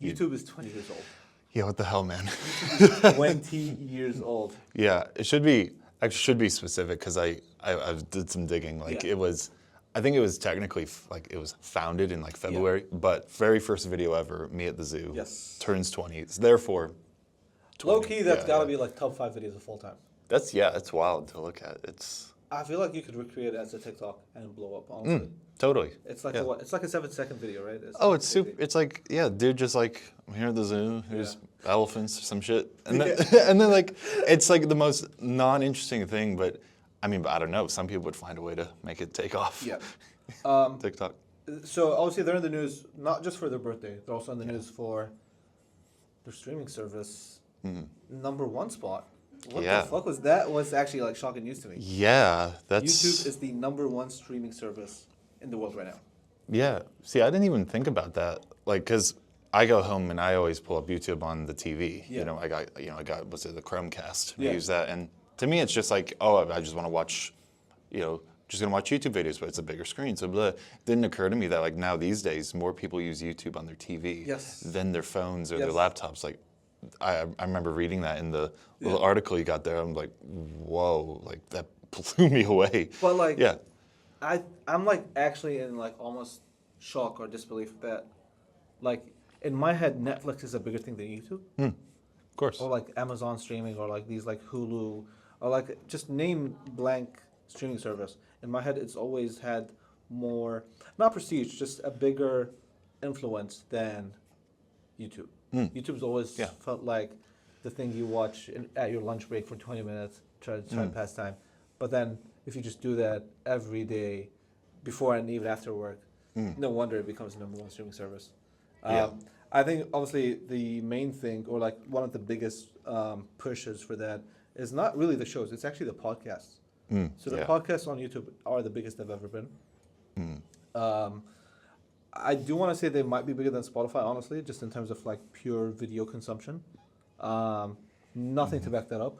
YouTube is 20 years old. Yeah, what the hell, man? YouTube is 20 years old. Yeah, it should be. I should be specific because I did some digging. Like Yeah. it was, I think it was technically like it was founded in like February, but very first video ever, me at the zoo. Yes. Turns 20. It's therefore. 20. Low key, that's Yeah, gotta yeah. be like top 5 videos of all time. That's wild to look at. It's I feel like you could recreate it as a TikTok and blow up. Honestly, totally. it's like yeah. it's like a 7-second video, right? Oh, it's super. It's like, yeah, dude, just like, I'm here at the zoo, here's elephants or some shit. And then, and then, like, it's like the most non-interesting thing, but I mean, I don't know. Some people would find a way to make it take off. Yeah. TikTok. So obviously they're in the news not just for their birthday; they're also in the news for their streaming service #1 spot. What Yeah. the fuck was that? Was actually like shocking news to me. Yeah, that's. YouTube is the #1 streaming service in the world right now. Yeah. See, I didn't even think about that. Like, because I go home and I always pull up YouTube on the TV. Yeah. You know, I got, what's it, the Chromecast. Yeah. I use that. And to me, it's just like, oh, I just want to watch, just going to watch YouTube videos, but it's a bigger screen. So blah. It didn't occur to me that, like, now these days, more people use YouTube on their TV Yes. than their phones or their Yes. laptops. Like, I remember reading that in the little article you got there. I'm like, whoa, like, that blew me away. But like, Yeah. I'm like actually in like almost shock or disbelief that, like, in my head, Netflix is a bigger thing than YouTube, Of course. or like Amazon streaming, or like these like Hulu, or like just name blank streaming service. In my head, it's always had more, not prestige, just a bigger influence than YouTube. YouTube's always Yeah. felt like the thing you watch at your lunch break for 20 minutes, try to pass time. But then if you just do that every day, before and even after work, no wonder it becomes the #1 streaming service. Yeah. I think obviously the main thing, or like one of the biggest pushes for that, is not really the shows. It's actually the podcasts. So the yeah. podcasts on YouTube are the biggest they've ever been. I do want to say they might be bigger than Spotify, honestly, just in terms of like pure video consumption. Nothing to back that up,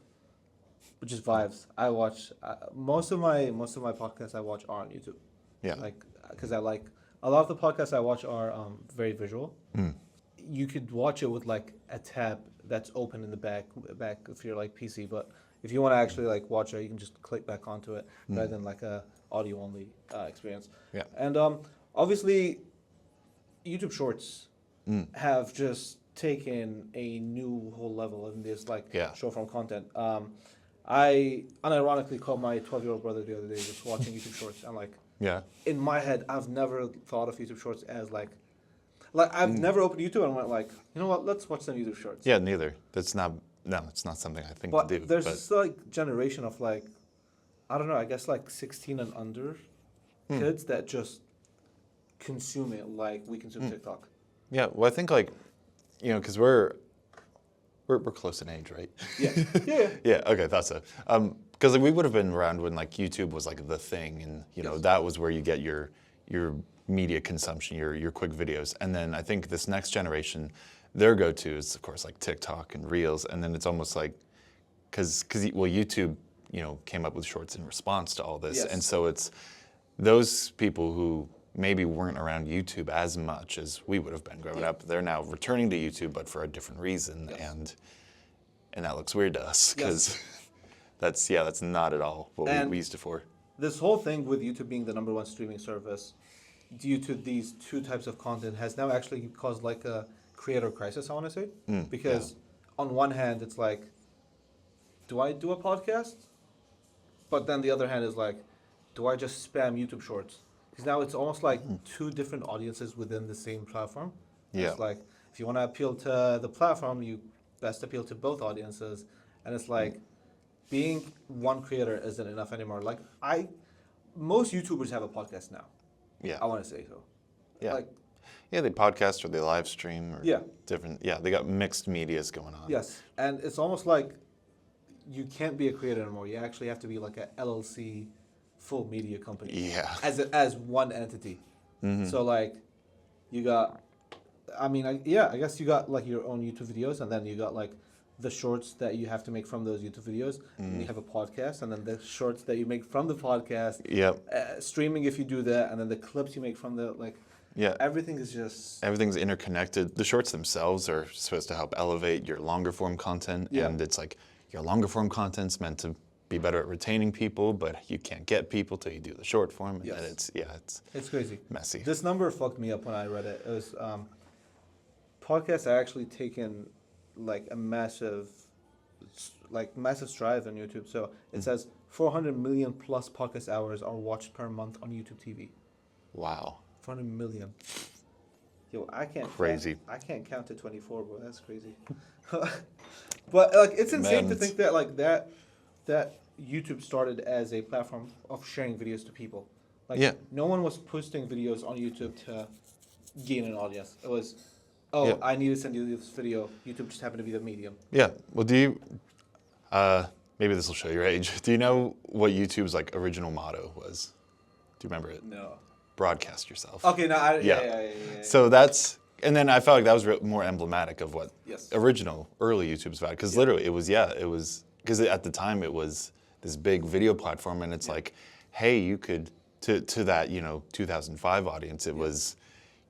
but just vibes. I watch most of my podcasts I watch are on YouTube. Yeah. Like, because I like a lot of the podcasts I watch are very visual. You could watch it with like a tab that's open in the back if you're like PC, but if you want to actually like watch it, you can just click back onto it rather than like a audio only experience. Yeah. And obviously, YouTube Shorts have just taken a new whole level in this like Yeah. short form content. I unironically caught my 12-year-old brother the other day just watching YouTube Shorts. I'm like, Yeah. in my head, I've never thought of YouTube Shorts as like I've never opened YouTube and went like, you know what, let's watch some YouTube Shorts. Yeah, neither. It's not something I think But to do. there's this like generation of like, I don't know, I guess like 16 and under kids that just consume it like we consume TikTok. Yeah, well, I think like, because we're close in age, right? Yeah. Yeah. Yeah. Okay, thought so. Because like, we would have been around when like YouTube was like the thing, and Yes. that was where you get your media consumption, your quick videos, and then I think this next generation, their go-to is of course like TikTok and Reels, and then it's almost like, because YouTube came up with Shorts in response to all this, Yes. and so it's those people who maybe weren't around YouTube as much as we would have been growing up. They're now returning to YouTube, but for a different reason, Yes. and that looks weird to us because that's not at all what And we used to for. This whole thing with YouTube being the #1 streaming service due to these two types of content has now actually caused like a creator crisis, I want to say. Because on one hand, it's like, do I do a podcast? But then the other hand is like, do I just spam YouTube Shorts? Because now it's almost like two different audiences within the same platform. Yeah. It's like, if you want to appeal to the platform, you best appeal to both audiences. And it's like, being one creator isn't enough anymore. Like, most YouTubers have a podcast now. Yeah. I want to say so. Yeah. Like, Yeah, they podcast or they live stream or Yeah. different. Yeah, they got mixed medias going on. yes. And it's almost like you can't be a creator anymore. You actually have to be like a LLC full media company. Yeah. As one entity. So like, you got, I guess you got like your own YouTube videos, and then you got like the shorts that you have to make from those YouTube videos. And you have a podcast, and then the shorts that you make from the podcast. Yep. Streaming if you do that, and then the clips you make from the like. Yeah. Everything is just Everything's interconnected. The shorts themselves are supposed to help elevate your longer form content, Yeah. and it's like your longer form content's meant to be better at retaining people, but you can't get people till you do the short form, and Yes. then it's crazy. messy. This number fucked me up when I read it. It was podcasts are actually taken like a massive strides on YouTube. So it says 400 million plus podcast hours are watched per month on YouTube TV. Wow. 400 million. Yo, I can't. Crazy. I can't count to 24, bro. That's crazy. But like, it's insane to Man, think that like that YouTube started as a platform of sharing videos to people. Like, Yeah. no one was posting videos on YouTube to gain an audience. It was, oh, Yeah. I need to send you this video. YouTube just happened to be the medium. Yeah. Well, do you? Maybe this will show your age. Do you know what YouTube's like original motto was? Do you remember it? No. Broadcast yourself. Okay, no, Yeah. yeah. So that's, and then I felt like that was more emblematic of what Yes. original early YouTube's about. Because literally it was, because at the time it was this big video platform, and it's like, hey, you could, to that, 2005 audience, it was,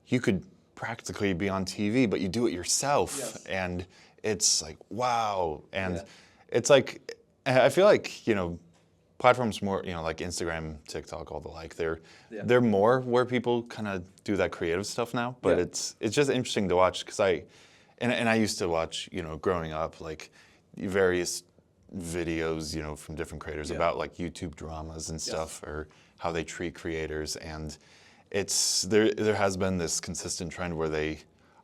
you could practically be on TV, but you do it yourself. Yes. And it's like, wow. And Yeah. it's like, I feel like, platforms more, like Instagram, TikTok, all the like, they're more where people kind of do that creative stuff now. But Yeah. it's just interesting to watch because I used to watch, growing up, like various videos, from different creators about like YouTube dramas and stuff, or how they treat creators, and it's there has been this consistent trend where they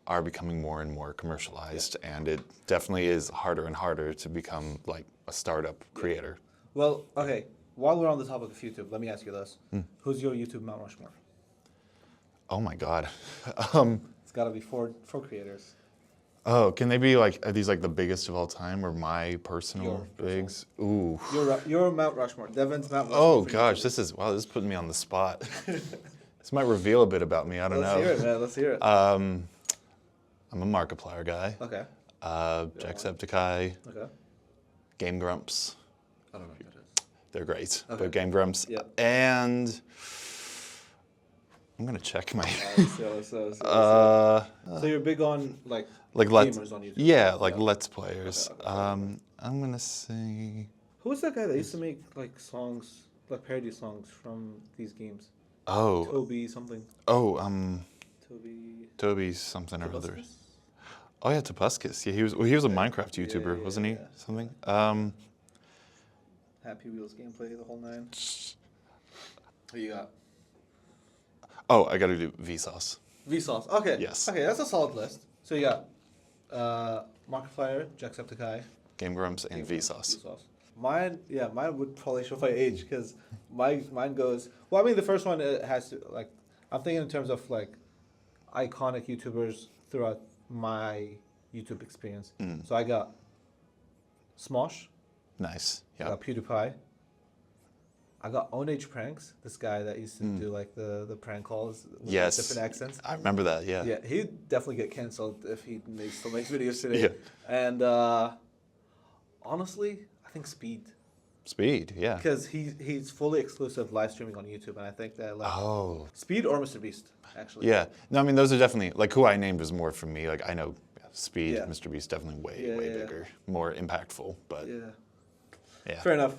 are becoming more and more commercialized, and it definitely is harder and harder to become like a startup creator. Well, okay. While we're on the topic of YouTube, let me ask you this: Who's your YouTube Mount Rushmore? Oh my God. It's got to be four creators. Oh, can they be like, are these like the biggest of all time, or my personal Your bigs? Ooh. Your Mount Rushmore. Devin's Mount Rushmore. Oh for gosh, YouTube. this is putting me on the spot. This might reveal a bit about me. I don't Let's know. hear it, man. Let's hear it. I'm a Markiplier guy. Okay. Jacksepticeye, Okay. Game Grumps. I don't know what that is. They're great. Okay. But Game Grumps. Yeah. And I'm gonna check my. Let's see. So you're big on like let's. gamers on YouTube. Yeah, like Let's Players. Okay. I'm gonna say. Who was that guy that used to make like songs, like parody songs from these games? Oh. Toby something. Oh. Toby. Toby something or other. Tobuscus? Oh yeah, Tobuscus. Yeah, he was a Minecraft YouTuber, yeah, wasn't he? yeah. Something. Happy Wheels gameplay, the whole nine. Who you got? Oh, I gotta do Vsauce. Vsauce. Okay. Yes. Okay, that's a solid list. So you got Markiplier, Jacksepticeye, Game Grumps and Vsauce. Mine would probably show my age because mine goes. Well, I mean, the first one has to like. I'm thinking in terms of like iconic YouTubers throughout my YouTube experience. So I got Smosh. Nice. I Yeah. got PewDiePie. I got Onage Pranks. This guy that used to do like the prank calls with Yes. different accents. I remember that. Yeah. Yeah, he'd definitely get canceled if he still makes videos today. Yeah. And honestly, I think Speed. Speed. Yeah. Because he's fully exclusive live streaming on YouTube, and I think that like Oh. Speed or Mr. Beast actually. Yeah. No, I mean those are definitely like who I named was more from me. Like I know Speed, Yeah. Mr. Beast definitely way Yeah. bigger, more impactful. But Yeah. yeah. Fair enough.